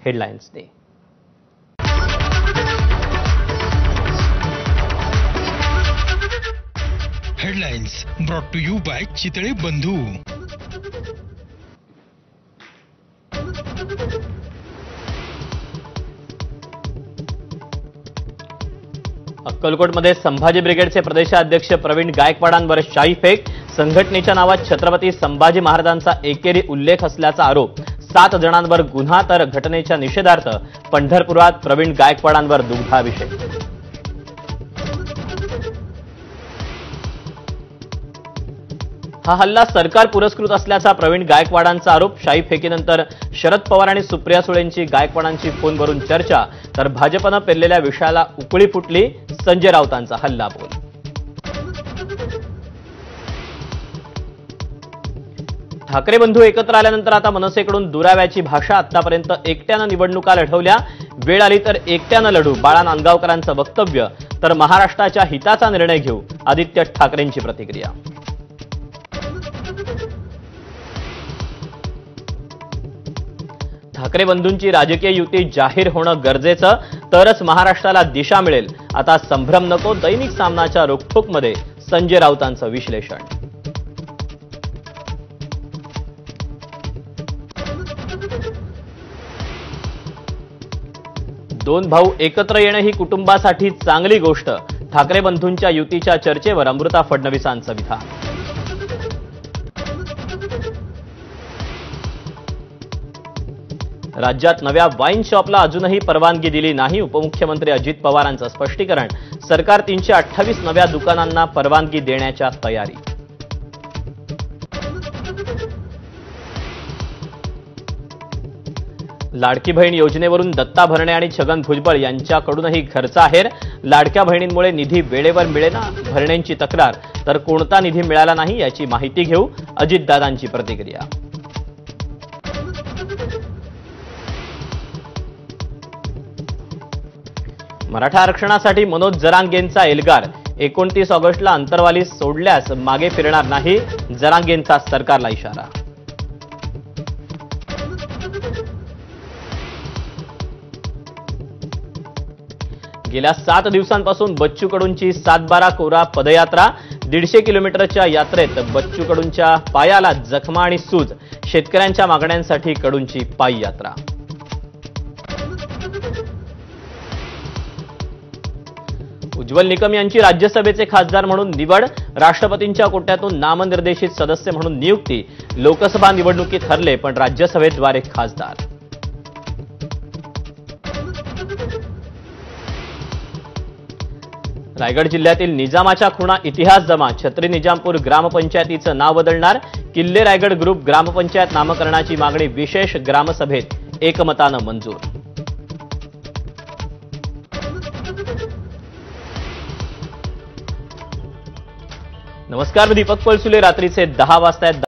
हेडलाईन्सने। Headlines brought to you by Chitale Bandhu. अक्कलकोटमध्ये संभाजी ब्रिगेडचे प्रदेशाध्यक्ष प्रवीण गायकवाडांवर शाई फेक। संघटनेच्या नावात छत्रपती संभाजी महाराजांचा एकेरी उल्लेख असल्याचा आरोप। 7 जणांवर गुन्हा तर घटनेच्या निषेधार्थ पंढरपुरात प्रवीण गायकवाडांवर दुग्धाभिषेक। हा हल्ला सरकार पुरस्कृत असल्याचा प्रवीण गायकवाडांचा आरोप। शाई फेकीनंतर शरद पवार आणि सुप्रिया सुळेंची गायकवाडांची फोनवरून चर्चा, तर भाजपनं पेरलेल्या विषयाला उकळी फुटली। संजय राऊतांचा हल्ला बोल। ठाकरे बंधू एकत्र आल्यानंतर आता मनसेकडून दुराव्याची भाषा। आतापर्यंत एकट्यानं निवडणुका लढवल्या, वेळ आली तर एकट्यानं लढू, बाळा नांदगावकरांचं वक्तव्य। तर महाराष्ट्राच्या हिताचा निर्णय घेऊ, आदित्य ठाकरेंची प्रतिक्रिया। ठाकरे बंधूंची राजकीय युती जाहीर होणं गरजेचं, तरच महाराष्ट्राला दिशा मिळेल। आता संभ्रम नको, दैनिक सामनाच्या रोखठोकमध्ये संजय राऊतांचं विश्लेषण। दोन भाऊ एकत्र येणं ही कुटुंबासाठी चांगली गोष्ट। ठाकरे बंधूंच्या युतीच्या चर्चेवर अमृता फडणवीसांचं विधान। राज्यात नव्या वाईन शॉपला अजूनही परवानगी दिली नाही। उपमुख्यमंत्री अजित पवारांचं स्पष्टीकरण। सरकार 328 नव्या दुकानांना परवानगी देण्याच्या तयारी। लाडकी बहीण योजनेवरून दत्ता भरणे आणि छगन भुजबळ यांच्याकडूनही खर्चाहेर। लाडक्या बहिणींमुळे निधी वेळेवर मिळेना, भरणेंची तक्रार। तर कोणता निधी मिळाला नाही याची माहिती घेऊ, अजितदादांची प्रतिक्रिया। मराठा आरक्षणासाठी मनोज जरांगेंचा एल्गार। 29 ऑगस्टला अंतरवाली सोडल्यास मागे फिरणार नाही, जरांगेंचा सरकारला इशारा। गेल्या 7 दिवसांपासून बच्चू कडूंची 7-12 कोरा पदयात्रा। 150 किलोमीटरच्या यात्रेत बच्चू कडूंच्या पायाला जखमा आणि सूज। शेतकऱ्यांच्या मागण्यांसाठी कडूंची पायी यात्रा। उज्ज्वल निकम यांची राज्यसभेचे खासदार म्हणून निवड। राष्ट्रपतींच्या कोट्यातून नामनिर्देशित सदस्य म्हणून नियुक्ती। लोकसभा निवडणुकीत हरले पण राज्यसभेद्वारे खासदार। रायगड जिल्ह्यातील निजामाच्या खुणा इतिहास जमा। छत्री निजामपूर ग्रामपंचायतीचं नाव बदलणार। किल्ले रायगड ग्रुप ग्रामपंचायत नामकरणाची मागणी विशेष ग्रामसभेत एकमतानं मंजूर। नमस्कार, मी दीपक पळसुले। रात्रीचे 10 वाजता